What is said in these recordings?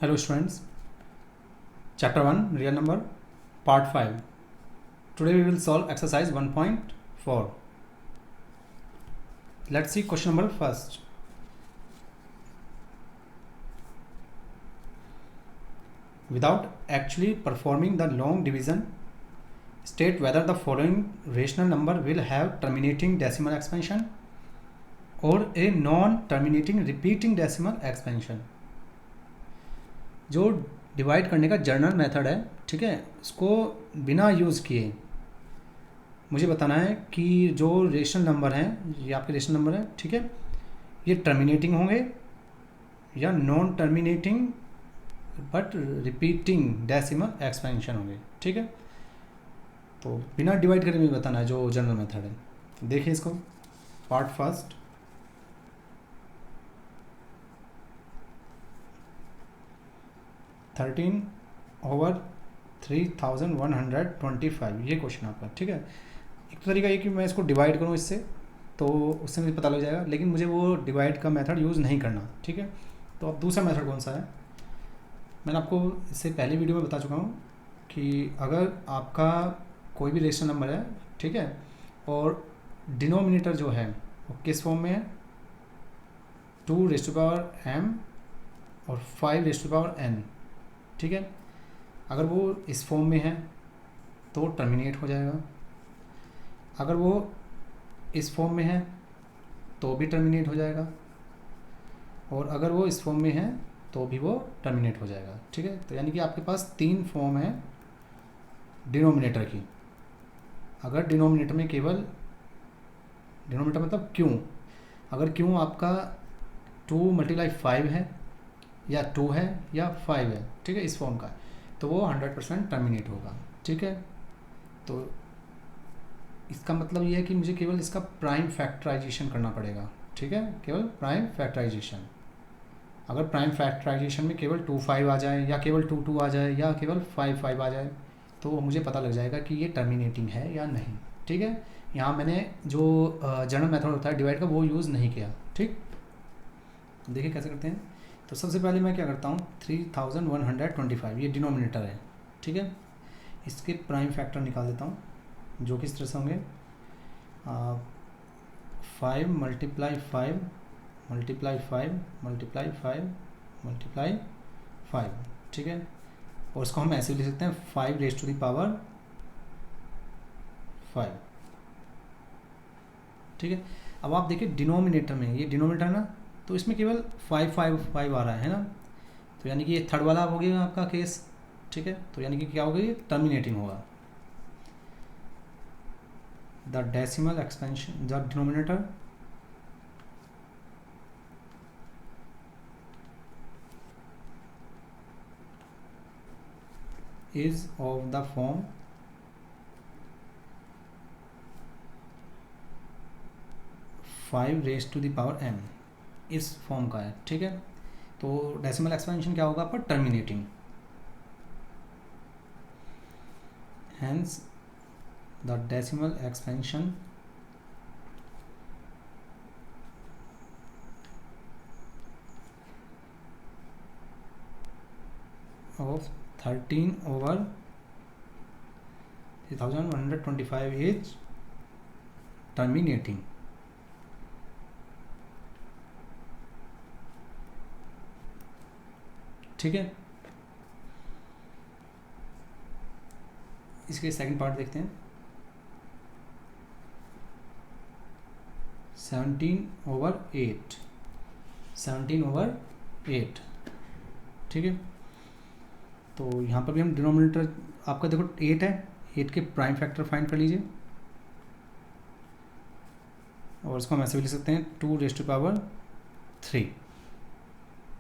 Hello students, chapter 1 real number part 5. Today we will solve exercise 1.4. Let's see question number first. Without actually performing the long division, state whether the following rational number will have terminating decimal expansion or a non-terminating repeating decimal expansion. जो divide करने का journal method है, ठीक है, उसको बिना use किए मुझे बताना है कि जो रेशनल नंबर हैं, ये आपके रेशनल नंबर हैं, ठीक है, ये टर्मिनेटिंग होंगे या non terminating but repeating decimal expansion होंगे, ठीक है। तो बिना डिवाइड करके मुझे बताना है जो जनरल मेथड है। तो देखिए इसको, पार्ट फर्स्ट, थर्टीन ओवर 3125, ये क्वेश्चन आपका, ठीक है। एक तो तरीका ये कि मैं इसको डिवाइड करूँ इससे, तो उससे मुझे पता लग जाएगा, लेकिन मुझे वो डिवाइड का मेथड यूज़ नहीं करना, ठीक है। तो अब दूसरा मेथड कौन सा है, मैंने आपको इससे पहले वीडियो में बता चुका हूँ कि अगर आपका कोई भी रेशनल नंबर है, ठीक है, और डिनोमिनेटर जो है वो किस फॉर्म में है, 2m और 5n, ठीक है, अगर वो इस फॉर्म में है तो टर्मिनेट हो जाएगा, अगर वो इस फॉर्म में है तो भी टर्मिनेट हो जाएगा, और अगर वो इस फॉर्म में है तो भी वो टर्मिनेट हो जाएगा, ठीक है। तो यानी कि आपके पास 3 फॉर्म है डिनोमिनेटर की। अगर डिनोमिनेटर में केवल, डिनोमिनेटर मतलब क्यों, अगर क्यों आपका 2 × 5 है या 2 है या 5 है, ठीक है, इस फॉर्म का, तो वो 100% टर्मिनेट होगा, ठीक है। तो इसका मतलब ये है कि मुझे केवल इसका प्राइम फैक्टराइजेशन करना पड़ेगा, ठीक है, केवल प्राइम फैक्टराइजेशन। अगर प्राइम फैक्टराइजेशन में केवल 2 5 आ जाए या केवल 2 2 आ जाए या केवल 5 5 आ जाए, तो मुझे पता लग जाएगा कि ये टर्मिनेटिंग है या नहीं, ठीक है। यहाँ मैंने जो जनरल मेथड होता है डिवाइड का वो यूज़ नहीं किया, ठीक। देखिए कैसे करते हैं। तो सबसे पहले मैं क्या करता हूँ, 3125 ये डिनोमिनेटर है, ठीक है, इसके प्राइम फैक्टर निकाल देता हूँ, जो किस तरह से होंगे, 5 × 5 × 5 × 5, ठीक है। और इसको हम ऐसे भी लिख सकते हैं 5⁵5, ठीक है। अब आप देखिए डिनोमिनेटर में, ये डिनोमिनेटर है ना, तो इसमें केवल 5 5 5 आ रहा है ना, तो यानी कि ये थर्ड वाला हो गया आपका केस, ठीक है। तो यानी कि क्या होगा, ये टर्मिनेटिंग होगा। The decimal expansion, the denominator is of the form 5⁻m, इस फॉर्म का है, ठीक है। तो डेसिमल एक्सपेंशन क्या होगा आपका, terminating. Hence the decimal expansion of 13/3125 is terminating, ठीक है। इसके सेकंड पार्ट देखते हैं, 17/8, 17/8, ठीक है। तो यहाँ पर भी हम डिनोमिनेटर, आपका देखो 8 है, 8 के प्राइम फैक्टर फाइंड कर लीजिए, और इसको हम ऐसे भी लिख सकते हैं 2⁻3,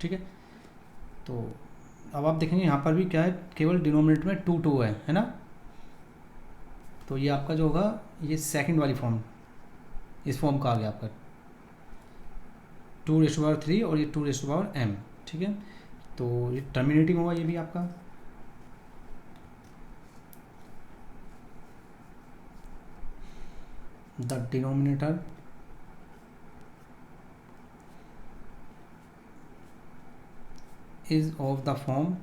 ठीक है। तो अब आप देखेंगे यहाँ पर भी क्या है, केवल डिनोमिनेटर में 2 2 है ना, तो ये आपका जो होगा, ये सेकंड वाली फॉर्म, इस फॉर्म का आ गया आपका 2⁻3 और ये 2⁻m, ठीक है। तो ये टर्मिनेटिंग होगा ये भी आपका, the denominator is of the form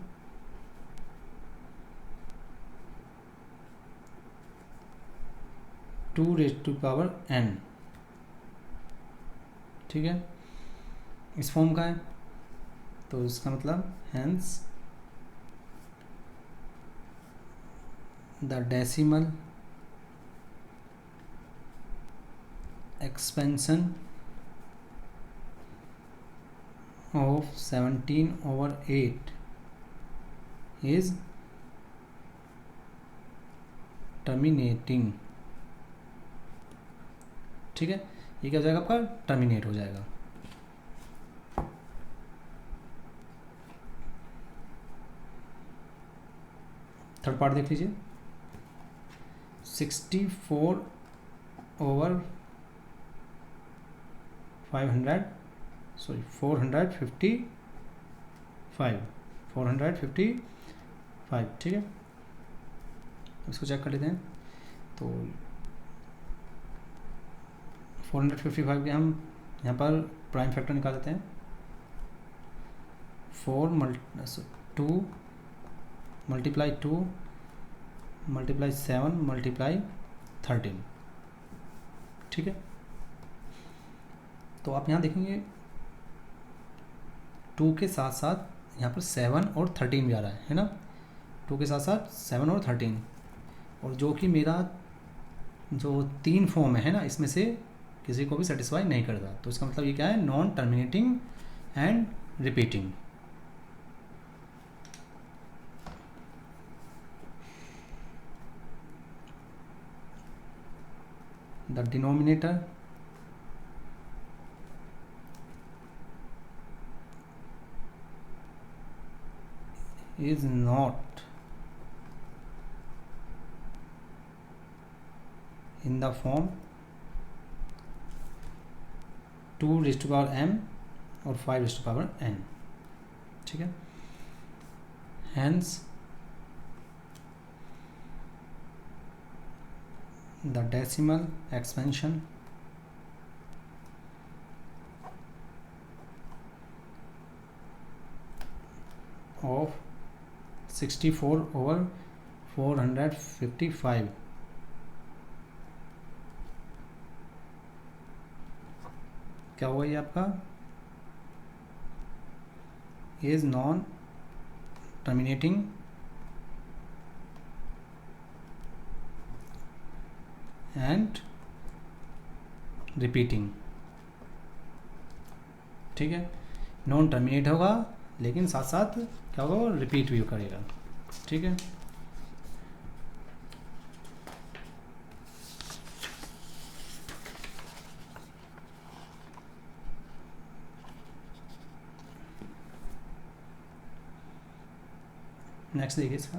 two raise to power n, ठीक है, इस फॉर्म का है, तो इसका मतलब hence the decimal expansion of 17/8 is terminating, ठीक है, ये क्या हो जाएगा आपका, टर्मिनेट हो जाएगा। थर्ड पार्ट देख लीजिए, 64/500 455, ठीक है, इसको चेक कर लेते हैं। तो 455 के हम यहाँ पर प्राइम फैक्टर निकाल लेते हैं, 4 2 मल्टीप्लाई 2 मल्टीप्लाई 7 मल्टीप्लाई 13, ठीक है। तो आप यहाँ देखेंगे 2 के साथ साथ यहाँ पर 7 और 13 भी आ रहा है ना, 2 के साथ साथ 7 और 13, और जो कि मेरा जो 3 फॉर्म है ना, इसमें से किसी को भी सेटिस्फाई नहीं करता, तो इसका मतलब ये क्या है, non terminating and repeating. The denominator is not in the form 2 raised to power m और 5 raised to power n, ठीक है, hence the decimal expansion of 64/455 क्या होगा, ये आपका is non terminating and repeating, ठीक है, नॉन टर्मिनेट होगा लेकिन साथ साथ क्या होगा, वो रिपीट भी करेगा, ठीक है। नेक्स्ट देखिए इसका,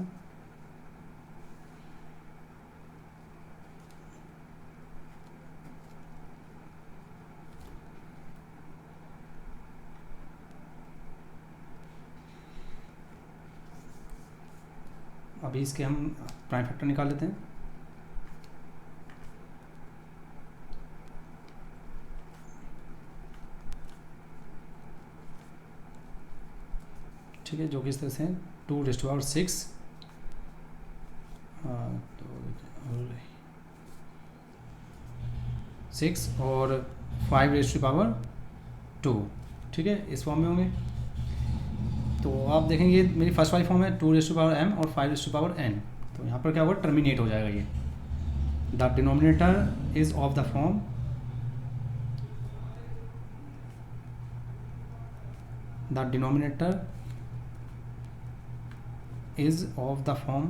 अभी इसके हम प्राइम फैक्टर निकाल लेते हैं। ठीक है, जो कि इस तरह से 2 raised to power 6 6 और 5 raised to power 2, ठीक है, इस फॉर्म में होंगे। तो आप देखेंगे मेरी फर्स्ट वाली फॉर्म है 2 raised to power m और 5 raised to power n, तो यहाँ पर क्या होगा, टर्मिनेट हो जाएगा ये। The denominator is of the form the denominator is of the form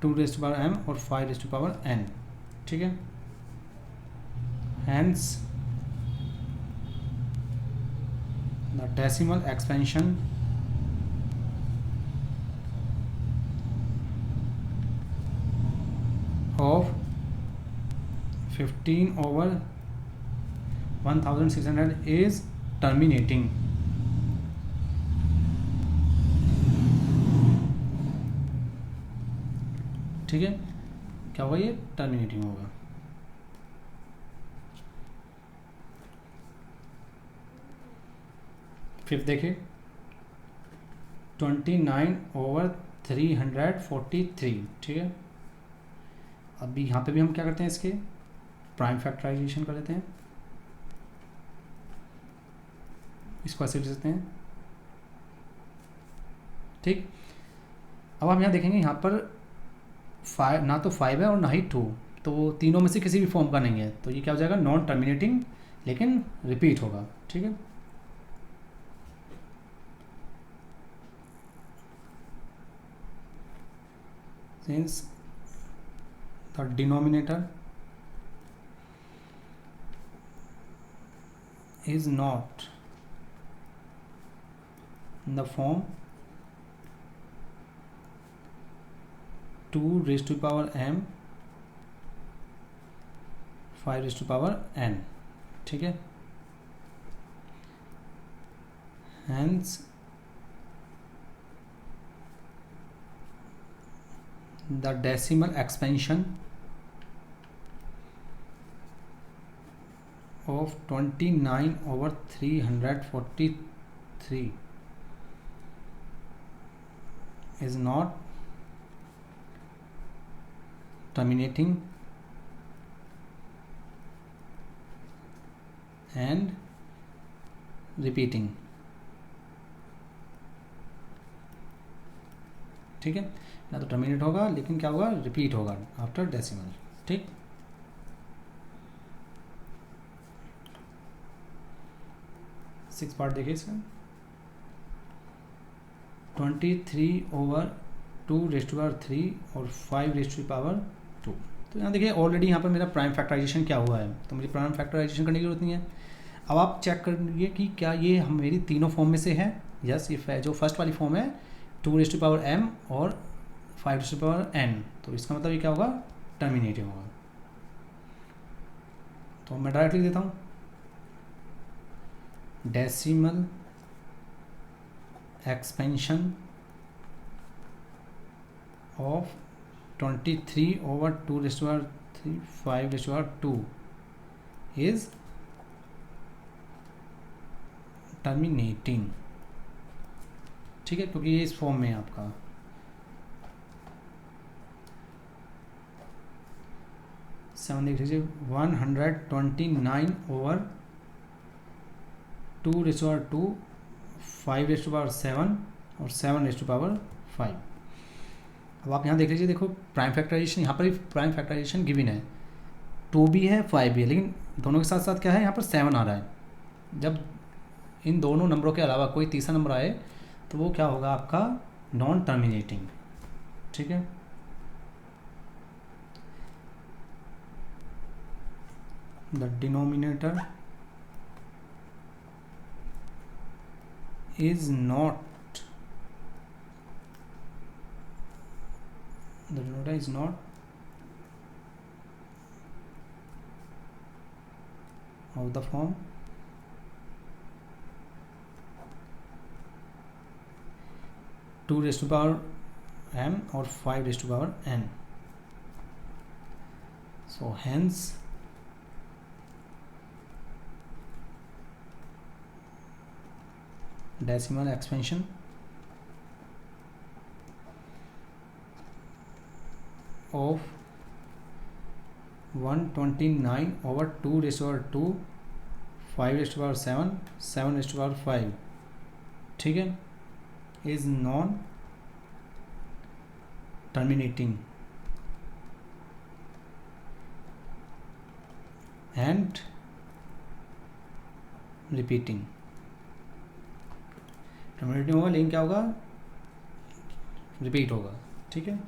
2 raised to power m और 5 raised to power n, ठीक है, hence the decimal expansion of 15/1600 is terminating, ठीक है, क्या होगा, ये टर्मिनेटिंग होगा। फिफ्थ देखिए 29/343, ठीक है। अभी यहाँ पे भी हम क्या करते हैं, इसके प्राइम फैक्टराइजेशन कर लेते हैं, इसको ऐसे लिख सकते हैं, ठीक। अब हम यहाँ देखेंगे, यहाँ पर 5 ना तो 5 है और ना ही 2, तो तीनों में से किसी भी फॉर्म का नहीं है, तो ये क्या हो जाएगा, नॉन टर्मिनेटिंग, लेकिन रिपीट होगा, ठीक है। Since the denominator is not in the form 2 raised to power m 5 raised to power n, ठीक है। hence the decimal expansion of 29/343 is not terminating and repeating, ठीक है। ना तो टर्मिनेट होगा, लेकिन क्या होगा, रिपीट होगा आफ्टर डेसिमल, ठीक। सिक्स पार्ट देखिए इसका 23/2⁻³ और 5⁻²। तो यहाँ देखिए ऑलरेडी यहाँ पर मेरा प्राइम फैक्टराइजेशन क्या हुआ है, तो मुझे प्राइम फैक्टराइजेशन करने की जरूरत नहीं है। अब आप चेक करिए कि क्या ये हम मेरी तीनों फॉर्म में से है। यस, ये जो फर्स्ट वाली फॉर्म है 2⁻m और 5⁻n, तो इसका मतलब ये क्या होगा, टर्मिनेटिव होगा। तो मैं डायरेक्ट लिख देता हूँ, decimal expansion of 23/2⁵ 5⁻² is terminating, ठीक है, क्योंकि ये इस फॉर्म में है आपका। सेवन देख लीजिए 129/2⁵ 5⁻7 और 7⁻5। अब आप यहाँ देख लीजिए, देखो प्राइम फैक्टराइजेशन, यहाँ पर भी प्राइम फैक्टराइजेशन गिवन है, 2 भी है 5 भी है, लेकिन दोनों के साथ साथ क्या है, यहाँ पर 7 आ रहा है। जब इन दोनों नंबरों के अलावा कोई तीसरा नंबर आए तो वो क्या होगा, आपका नॉन टर्मिनेटिंग, ठीक है। The denominator is not of the form 2⁻m or 5⁻n. So hence decimal expansion of 129/2⁵ 5⁻7 7⁻5, ठीक है, is non terminating and repeating। Terminating होगा, लेकिन क्या होगा, रिपीट होगा, ठीक है।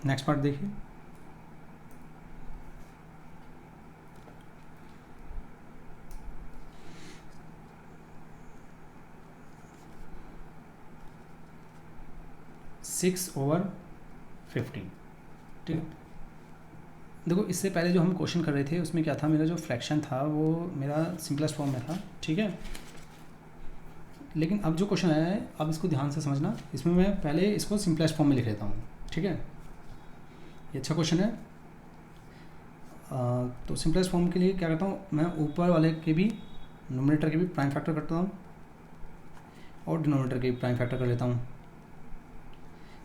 नेक्स्ट पार्ट देखिए, (6/15), ठीक है। देखो इससे पहले जो हम क्वेश्चन कर रहे थे उसमें क्या था, मेरा जो फ्रैक्शन था वो मेरा सिंपलेस्ट फॉर्म में था, ठीक है। लेकिन अब जो क्वेश्चन आया है, अब इसको ध्यान से समझना, इसमें मैं पहले इसको सिंपलेस्ट फॉर्म में लिख लेता हूँ, ठीक है। ये अच्छा क्वेश्चन है। तो सिंपलेस्ट फॉर्म के लिए क्या करता हूँ, मैं ऊपर वाले के भी, नोमिनेटर के भी प्राइम फैक्टर करता हूँ और डिनोमिनेटर के भी प्राइम फैक्टर कर लेता हूँ।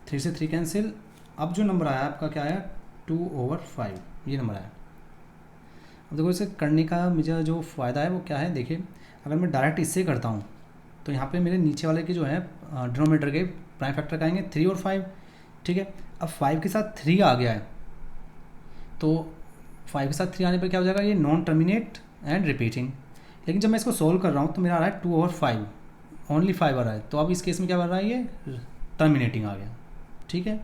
3 से 3 कैंसिल। अब जो नंबर आया आपका क्या आया, 2/5, ये नंबर आया। अब देखो इसे करने का मुझे जो फ़ायदा है वो क्या है, देखिए अगर मैं डायरेक्ट इससे करता हूँ तो यहाँ पे मेरे नीचे वाले के जो है डिनोमिनेटर के प्राइम फैक्टर का आएंगे 3 और 5, ठीक है। अब 5 के साथ 3 आ गया है, तो 5 के साथ 3 आने पर क्या हो जाएगा, ये नॉन टर्मिनेट एंड रिपीटिंग। लेकिन जब मैं इसको सोल्व कर रहा हूँ तो मेरा आ रहा है 2/5, ओनली 5 आ रहा है, तो अब इस केस में क्या बन रहा है, ये टर्मिनेटिंग आ गया, ठीक है।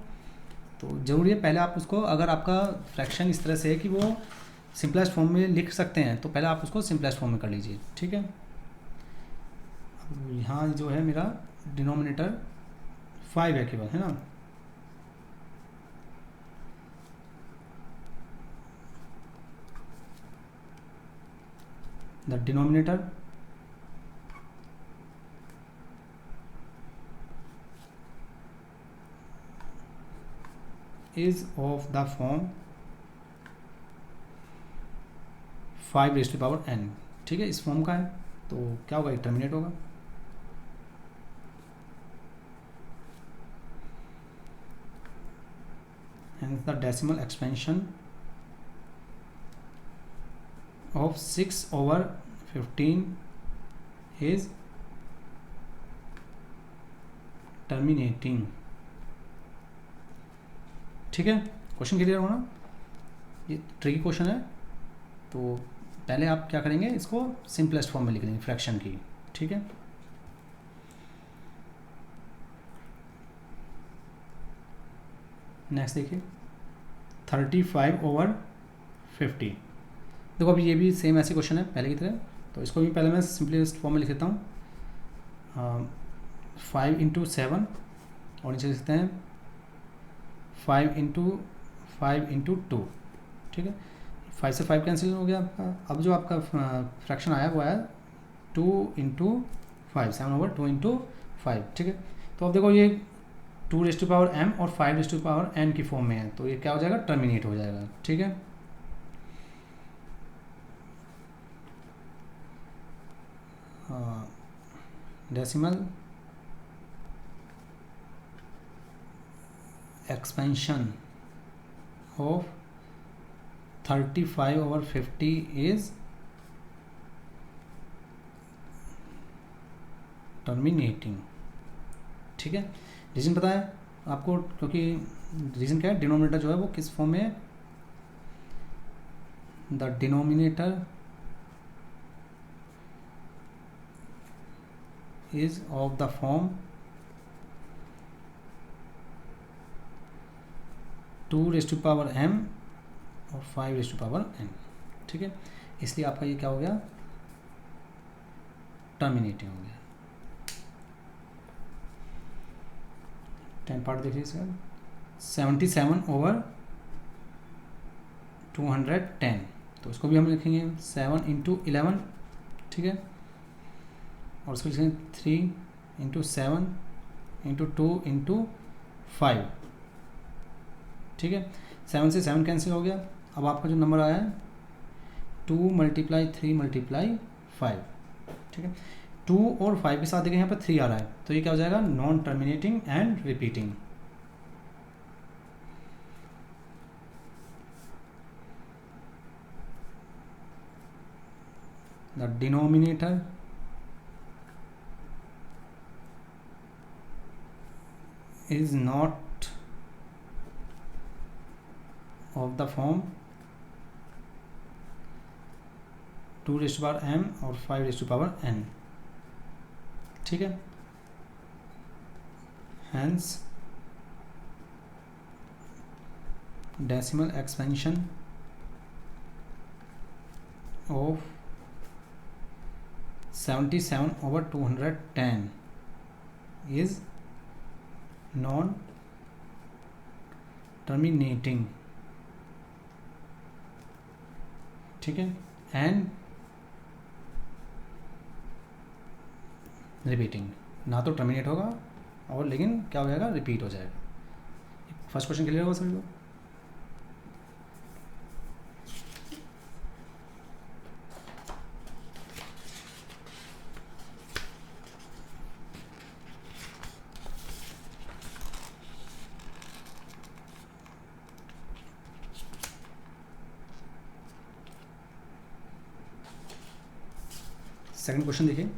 तो ज़रूरी है पहले आप उसको, अगर आपका फ्रैक्शन इस तरह से है कि वो सिंपलेस्ट फॉर्म में लिख सकते हैं तो पहले आप उसको सिंपलेस्ट फॉर्म में कर लीजिए, ठीक है। यहाँ जो है मेरा डिनोमिनेटर 5 है केवल, है ना। The denominator is of the form 5⁻n, ठीक है, इस फॉर्म का है, तो क्या होगा, टर्मिनेट होगा। hence the decimal expansion of 6/15 is terminating, ठीक है। क्वेश्चन क्लियर होना, ये ट्रिकी क्वेश्चन है। तो पहले आप क्या करेंगे, इसको सिंपलेस्ट फॉर्म में लिख लेंगे फ्रैक्शन की, ठीक है। नेक्स्ट देखिए 35/50। देखो अभी ये भी सेम ऐसे क्वेश्चन है पहले की तरह, तो इसको भी पहले मैं सिंपलेस्ट फॉर्म में लिख लेता हूँ। 5×7 और नीचे लिख सकते हैं 5×5×2, ठीक है। 5 से 5 कैंसिल हो गया आपका। अब जो आपका फ्रैक्शन आया वो आया 2×5, 7/2×5, ठीक है। तो अब देखो ये 2⁻m और 5⁻n की फॉर्म में है, तो ये क्या हो जाएगा, टर्मिनेट हो जाएगा, ठीक है। Decimal expansion of 35/50 is terminating, ठीक है। रीज़न पता है आपको, क्योंकि रीज़न क्या है, डिनोमिनेटर जो है वो किस फॉर्म में है, the denominator is of the form 2⁻m और 5⁻n, ठीक है। इसलिए आपका ये क्या हो गया, टर्मिनेटिंग हो गया। 10 पार्ट देखिए इसका, 77/210, तो इसको भी हम लिखेंगे 7×11, ठीक है। और उसको लिखेंगे 3×7×2×5, ठीक है। 7 से 7 कैंसिल हो गया। अब आपका जो नंबर आया है 2×3×5, ठीक है। 2 और 5 के साथ देखिए यहाँ पर 3 आ रहा है, तो ये क्या हो जाएगा, non terminating and repeating. The denominator is not of the form 2⁻m और 5⁻n, ठीक है। hence decimal expansion of 77/210 is non terminating, ठीक है, एंड रिपीटिंग, ना तो टर्मिनेट होगा और लेकिन क्या हो जाएगा, रिपीट हो जाएगा। फर्स्ट क्वेश्चन क्लियर होगा सभी को? सेकंड क्वेश्चन देखिए,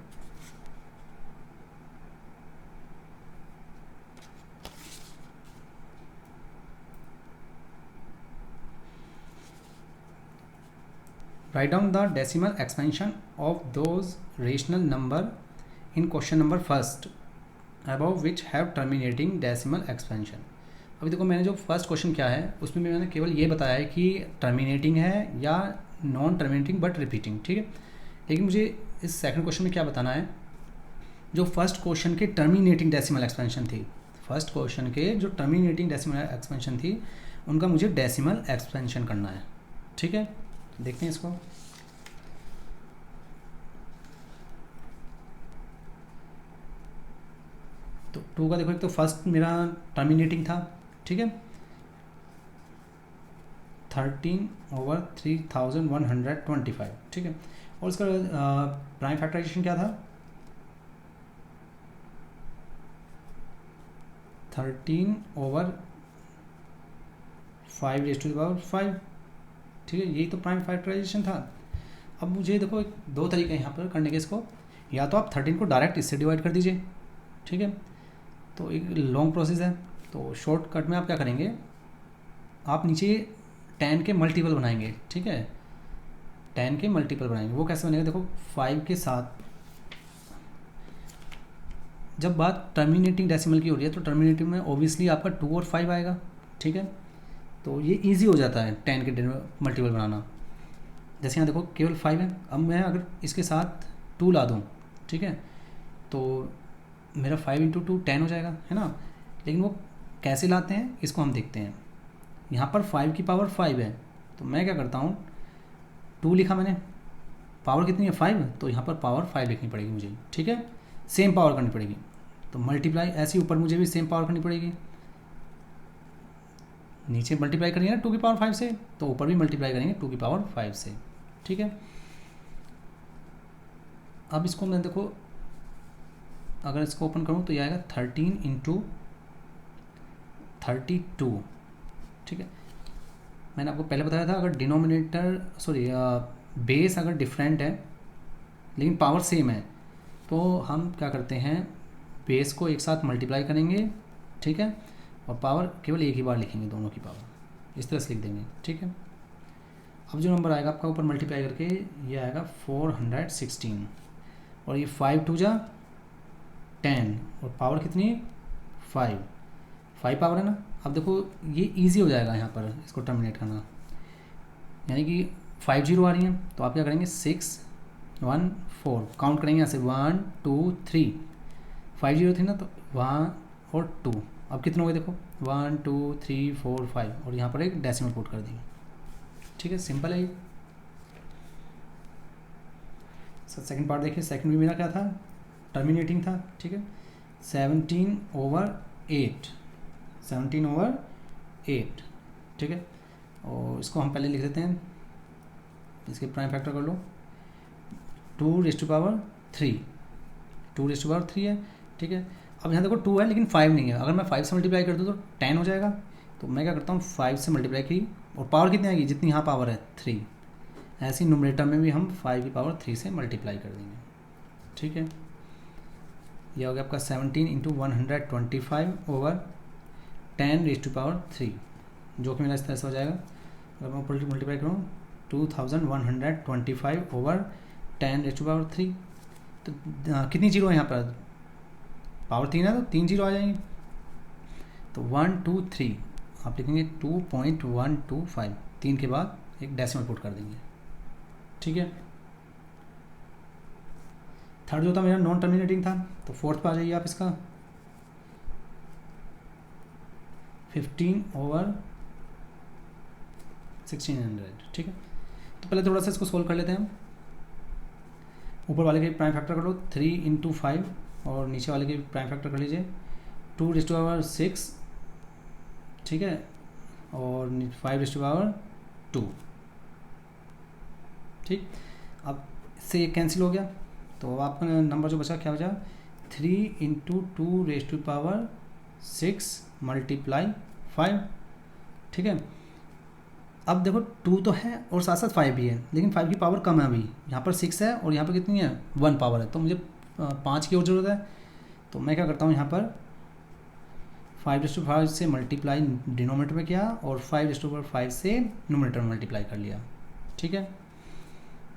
write down the decimal expansion of those rational number in question number first above which have terminating decimal expansion। अभी देखो मैंने जो फर्स्ट क्वेश्चन किया है उसमें मैंने केवल ये बताया है कि टर्मिनेटिंग है या नॉन टर्मिनेटिंग बट रिपीटिंग, ठीक है। लेकिन मुझे इस सेकंड क्वेश्चन में क्या बताना है, जो फर्स्ट क्वेश्चन के टर्मिनेटिंग डेसिमल एक्सपेंशन थी, फर्स्ट क्वेश्चन के जो टर्मिनेटिंग डेसिमल एक्सपेंशन थी उनका मुझे डेसिमल एक्सपेंशन करना है, ठीक है। देखते हैं इसको। तो 2 का देखो, एक तो फर्स्ट मेरा टर्मिनेटिंग था, ठीक है, 13/3125, ठीक है। और इसका प्राइम फैक्टराइजेशन क्या था, 13/5⁵, ठीक है, यही तो प्राइम फैक्टराइजेशन था। अब मुझे देखो दो तरीके यहाँ पर करने के इसको, या तो आप 13 को डायरेक्ट इससे डिवाइड कर दीजिए, ठीक है, तो एक लॉन्ग प्रोसेस है। तो शॉर्टकट में आप क्या करेंगे, आप नीचे 10 के मल्टीपल बनाएंगे, ठीक है, 10 के मल्टीपल बनाएंगे। वो कैसे बनेगा, देखो 5 के साथ, जब बात टर्मिनेटिंग डेसिमल की हो रही है तो टर्मिनेटिंग में ओबियसली आपका 2 और 5 आएगा, ठीक है। तो ये इजी हो जाता है 10 के मल्टीपल बनाना। जैसे यहाँ देखो केवल 5 है, अब मैं अगर इसके साथ 2 ला दूँ, ठीक है, तो मेरा 5 × 2 10 हो जाएगा, है ना। लेकिन वो कैसे लाते हैं इसको हम देखते हैं। यहाँ पर 5 की पावर 5 है, तो मैं क्या करता हूँ, 2 लिखा मैंने, पावर कितनी है 5, तो यहाँ पर पावर 5 लिखनी पड़ेगी मुझे, ठीक है, सेम पावर करनी पड़ेगी। तो मल्टीप्लाई ऐसे ऊपर मुझे भी सेम पावर करनी पड़ेगी, नीचे मल्टीप्लाई करेंगे ना 2 की पावर 5 से, तो ऊपर भी मल्टीप्लाई करेंगे 2 की पावर 5 से, ठीक है। अब इसको मैं देखो, अगर इसको ओपन करूँ तो ये आएगा 13 × 32, ठीक है। मैंने आपको पहले बताया था अगर डिनोमिनेटर बेस अगर डिफरेंट है लेकिन पावर सेम है तो हम क्या करते हैं, बेस को एक साथ मल्टीप्लाई करेंगे, ठीक है, और पावर केवल एक ही बार लिखेंगे, दोनों की पावर इस तरह से लिख देंगे, ठीक है। अब जो नंबर आएगा आपका ऊपर मल्टीप्लाई करके ये आएगा 416, और ये 5 × 2 = 10, और पावर कितनी है 5 पावर है ना। अब देखो ये इजी हो जाएगा यहाँ पर इसको टर्मिनेट करना, यानी कि 5 0 आ रही हैं तो आप क्या करेंगे 6 1 4 काउंट करेंगे यहाँ से 1 2 3, 5 0 थी ना तो 1 और 2, अब कितने हो गए देखो 1 2 3 4 5, और यहाँ पर एक डेसिमल पुट कर दी, ठीक है, सिंपल है ये। सेकंड पार्ट देखिए, सेकंड भी मेरा क्या था, टर्मिनेटिंग था, ठीक है, 17/8, 17/8, ठीक है। और इसको हम पहले लिख देते हैं, इसके प्राइम फैक्टर कर लो, 2⁻3, 2⁻3 है, ठीक है। अब यहाँ देखो 2 है लेकिन 5 नहीं है, अगर मैं 5 से मल्टीप्लाई कर दूँ तो 10 हो जाएगा, तो मैं क्या करता हूँ 5 से मल्टीप्लाई की, और पावर कितनी आएगी, जितनी यहाँ पावर है 3, ऐसी न्यूमरेटर में भी हम 5 की पावर 3 से मल्टीप्लाई कर देंगे, ठीक है। यह हो गया आपका 17 × 125/10⁻3, जो कि मेरा इस तरह से हो जाएगा। अगर मैं मल्टीप्लाई करूँ 2125/10⁻3, तो कितनी जीरो है यहाँ पर, पावर 3 है तो 3 जीरो आ जाएंगे, तो 1 2 3 आप लिखेंगे 2.125, 3 के बाद एक डेसिमल पुट कर देंगे, ठीक है। थर्ड जो था मेरा नॉन टर्मिनेटिंग था, तो फोर्थ पे आ जाइए आप, इसका 15/1600, ठीक है। तो पहले थोड़ा सा इसको सोल्व कर लेते हैं हम। ऊपर वाले के प्राइम फैक्टर कर लो 3 इंटू 5 और नीचे वाले के प्राइम फैक्टर कर लीजिए 2⁻6, ठीक है, और 5⁻2, ठीक। अब इससे ये कैंसिल हो गया, तो अब आपका नंबर जो बचा क्या बचा 3 इंटू 2⁻6 मल्टीप्लाई 5, ठीक है। अब देखो 2 तो है और साथ साथ 5 भी है, लेकिन 5 की पावर कम है अभी, यहाँ पर 6 है और यहाँ पर कितनी है 1 पावर है, तो मुझे 5 की और ज़रूरत है। तो मैं क्या करता हूँ यहाँ पर 5⁵ से मल्टीप्लाई डिनोमिनेटर में किया और 5⁵5 से नोमिनेटर में मल्टीप्लाई कर लिया, ठीक है।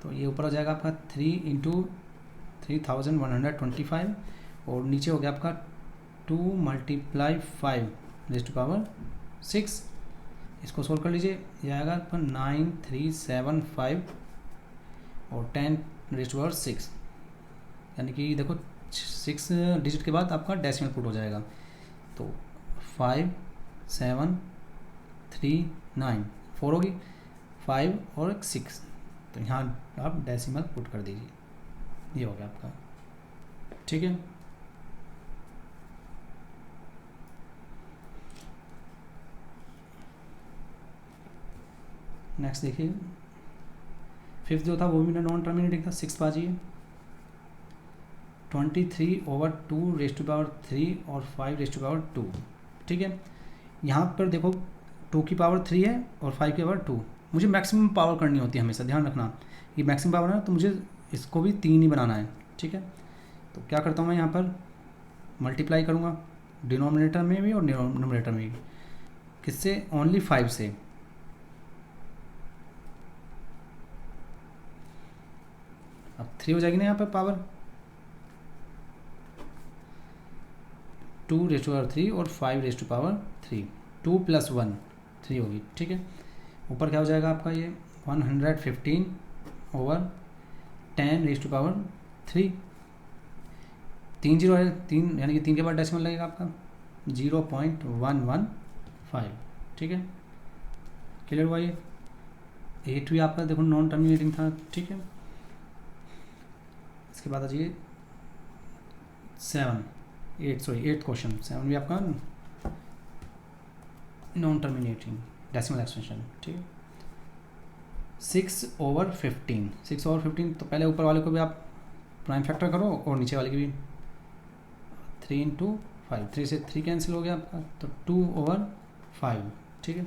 तो ये ऊपर हो जाएगा आपका 3 इंटू 3125 और नीचे हो गया आपका 2 मल्टीप्लाई 5⁵6। इसको सोल्व कर लीजिए, ये आएगा आपका 9375 और 10⁻6, यानी कि देखो 6 डिजिट के बाद आपका डेसिमल पुट हो जाएगा, तो 5739 4 होगी 5 और 6, तो यहाँ आप डेसिमल पुट कर दीजिए, ये हो गया आपका, ठीक है। नेक्स्ट देखिए, फिफ्थ जो था वो भी नॉन टर्मिनेटिंग था, 6 पाजिए 23/2⁻³ और 5⁻², ठीक है। यहाँ पर देखो 2 की पावर 3 है और 5 की पावर 2, मुझे मैक्सिमम पावर करनी होती है हमेशा, ध्यान रखना ये मैक्सिमम पावर है, तो मुझे इसको भी 3 ही बनाना है, ठीक है। तो क्या करता हूँ मैं यहाँ पर मल्टीप्लाई करूँगा डिनोमिनेटर में भी और न्यूमरेटर में भी, किससे ओनली 5 से, अब 3 हो जाएगी ना यहाँ पर पावर 2⁻³ और 5⁻3, 2 + 1 3 होगी, ठीक है। ऊपर क्या हो जाएगा आपका ये 115/10⁻3, 3 जीरो है 3, यानी कि 3 के बाद डेसिमल लगेगा आपका 0.115, ठीक है। क्लियर हुआ ये 8 भी आपका देखो नॉन टर्मिनेटिंग था, ठीक है। इसके बाद आ जाइए 8th क्वेश्चन, 7 भी आपका नॉन टर्मिनेटिंग डेसिमल एक्सपेंशन, ठीक है। 6/15, 6/15, तो पहले ऊपर वाले को भी आप प्राइम फैक्टर करो और नीचे वाले की भी 3 इंटू 5, 3 से 3 कैंसिल हो गया आपका, तो 2/5, ठीक है।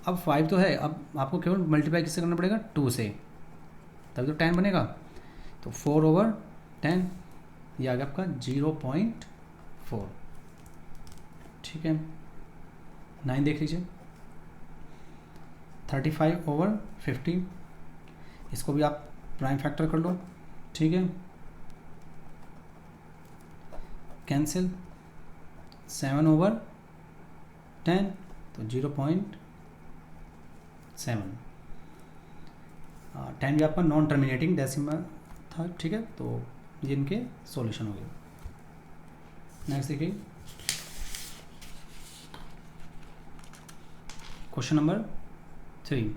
अब 5 तो है, अब आपको केवल मल्टीप्लाई किससे करना पड़ेगा 2 से, तभी तो 10 बनेगा, तो 4/10, ये आ गया आपका 0.4, ठीक है। 9 देख लीजिए 35/50, इसको भी आप प्राइम फैक्टर कर लो, ठीक है, कैंसिल 7/10, तो 0.7, 10 भी आपका नॉन टर्मिनेटिंग डेसिमल था, ठीक है। तो ये इनके सॉल्यूशन हो गए। नेक्स्ट देखिए question number 3,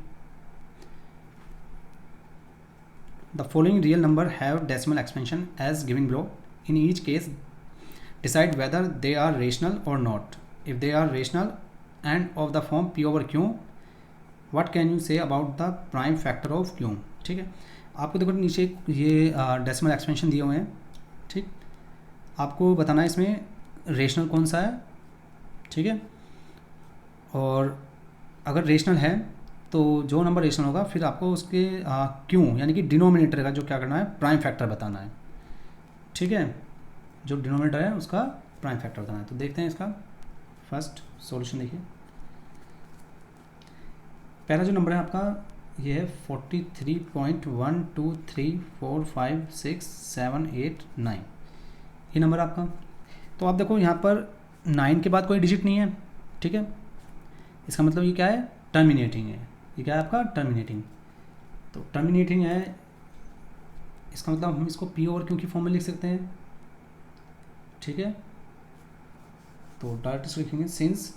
the following real number have decimal expansion as given below, in each case decide whether they are rational or not. If they are rational and of the form P/Q, what can you say about the prime factor of Q, ठीक है। आपको देखो नीचे ये decimal expansion दिए हुए हैं, ठीक, आपको बताना है इसमें रेशनल कौन सा है, ठीक है। और अगर रेशनल है तो जो नंबर रेशनल होगा फिर आपको उसके क्यू यानी कि डिनोमिनेटर का जो क्या करना है प्राइम फैक्टर बताना है, ठीक है। जो डिनोमिनेटर है उसका प्राइम फैक्टर बताना है। तो देखते हैं इसका फर्स्ट सॉल्यूशन, देखिए पहला जो नंबर है आपका ये है 43.123456789, ये नंबर आपका। तो आप देखो यहाँ पर 9 के बाद कोई डिजिट नहीं है, ठीक है, इसका मतलब ये क्या है टर्मिनेटिंग है, ये क्या है आपका टर्मिनेटिंग। तो टर्मिनेटिंग है इसका मतलब हम इसको P/Q की फॉर्म में लिख सकते हैं, ठीक है। तो डायरेक्ट लिखेंगे since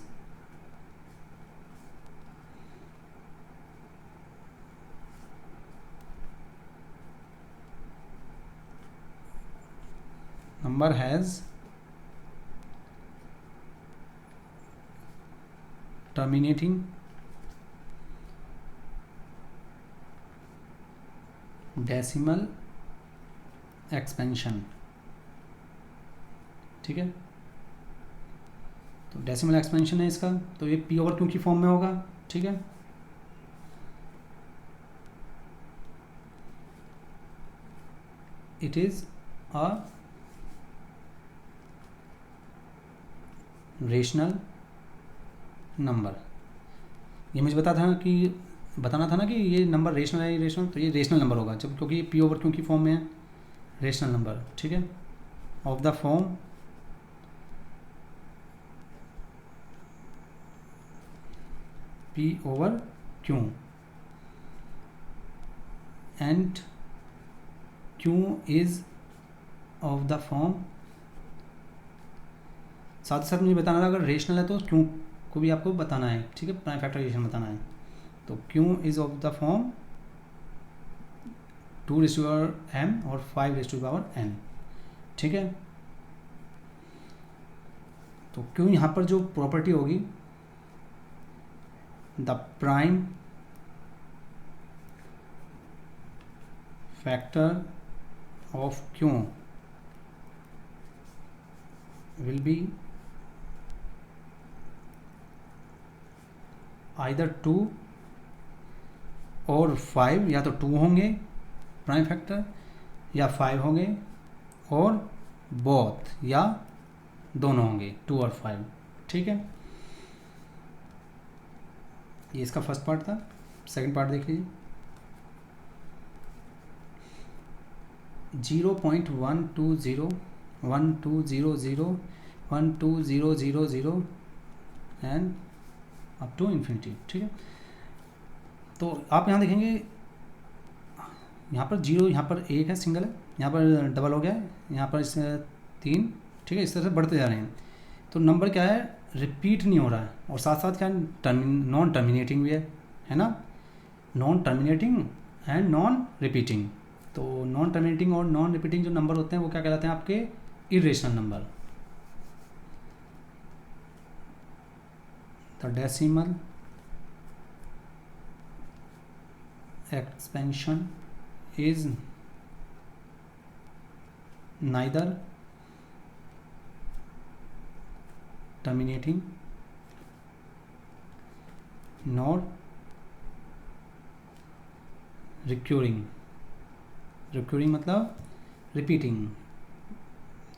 number has terminating decimal expansion, ठीक है। तो डेसिमल एक्सपेंशन है इसका, तो ये पी ओवर क्यू की फॉर्म में होगा, ठीक है। It is a rational number. ये मुझे बताना था ना कि ये नंबर रेशनल है, रेशनल, तो ये रेशनल नंबर होगा जब, क्योंकि पी ओवर क्यू की फॉर्म में है, रेशनल नंबर, ठीक है। Of the form P over Q and Q is of the form, साथ ही साथ मुझे बताना था अगर रेशनल है तो Q को भी आपको बताना है, ठीक है, प्राइम फैक्टराइजेशन बताना है। तो Q is of the form 2m और 5n, ठीक है। तो Q यहाँ पर जो प्रॉपर्टी होगी, the prime factor of Q will be either 2 और 5, या तो 2 होंगे प्राइम फैक्टर या 5 होंगे, और बोथ या दोनों होंगे 2 और 5, ठीक है। ये इसका फर्स्ट पार्ट था। सेकंड पार्ट देख लीजिए। 0.120 1200 12000 एंड अप टू इन्फिनिटी, ठीक है। तो आप यहाँ देखेंगे, यहाँ पर 0, यहाँ पर 1 है, सिंगल है, यहाँ पर डबल हो गया है, यहाँ पर इस 3, ठीक है, इस तरह से बढ़ते जा रहे हैं। तो नंबर क्या है, रिपीट नहीं हो रहा है, और साथ साथ क्या है, नॉन टर्मिनेटिंग भी है ना, non terminating and non repeating. तो नॉन टर्मिनेटिंग और नॉन रिपीटिंग जो नंबर होते हैं वो क्या कहलाते हैं आपके, irrational number. The decimal expansion is neither terminating nor recurring. Recurring मतलब रिपीटिंग,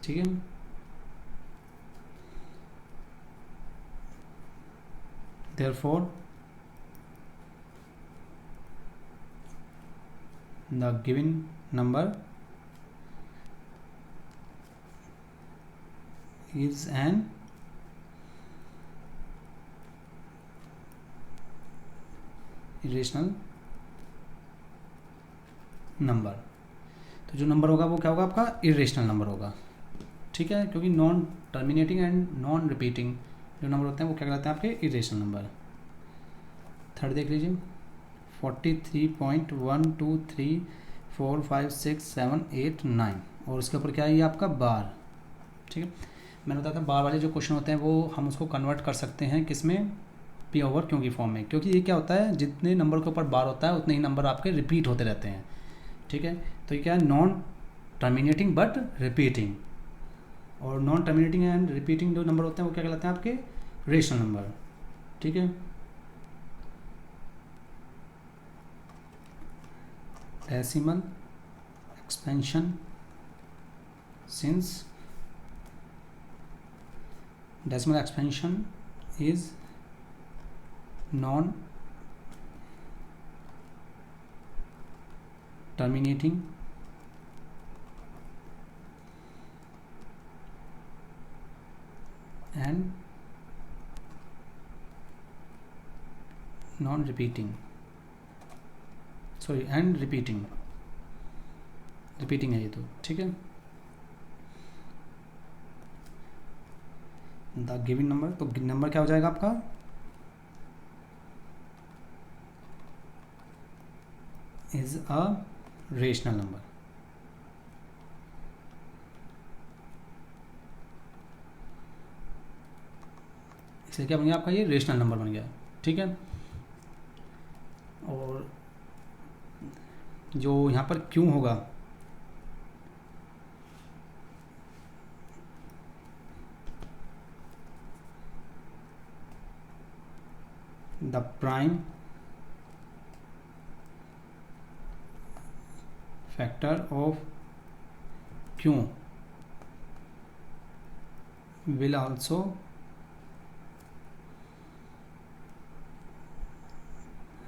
ठीक है। therefore the given number is an irrational number. तो जो नंबर होगा वो क्या होगा आपका, इरेशनल नंबर होगा, ठीक है, क्योंकि non terminating and non repeating जो नंबर होते हैं वो क्या कहलाते हैं आपके, इरेशनल नंबर। थर्ड देख लीजिए, 43.123456789, और उसके ऊपर क्या है, ये आपका बार, ठीक है। मैंने बताया था बार वाले जो क्वेश्चन होते हैं वो हम उसको कन्वर्ट कर सकते हैं किस में, पी ओवर क्यू की फॉर्म में, क्योंकि ये क्या होता है, जितने नंबर के ऊपर बार होता है उतने ही नंबर आपके रिपीट होते रहते हैं, ठीक है। तो ये क्या है, नॉन टर्मिनेटिंग बट रिपीटिंग, और नॉन टर्मिनेटिंग एंड रिपीटिंग जो नंबर होते हैं वो क्या कहलाते हैं आपके, रेशनल नंबर, ठीक है। Decimal expansion, since decimal expansion is non terminating and non repeating, sorry and repeating है ये तो, ठीक है। द गिवन नंबर, तो नंबर क्या हो जाएगा आपका, इज अ रेशनल नंबर, इसलिए क्या बन गया आपका, ये रेशनल नंबर बन गया। ठीक है, और जो यहाँ पर क्यों होगा, द प्राइम फैक्टर ऑफ क्यों will also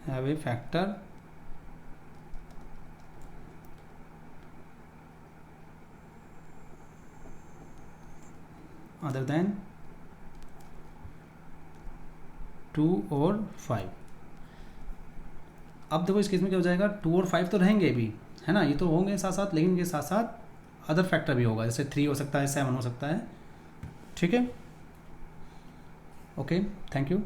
have a factor other than 2 और 5। अब देखो इस केस में क्या हो जाएगा, 2 और 5 तो रहेंगे भी, है ना, ये तो होंगे साथ साथ, लेकिन इनके साथ साथ अदर फैक्टर भी होगा, जैसे 3 हो सकता है, 7 हो सकता है। ठीक है, ओके, थैंक यू।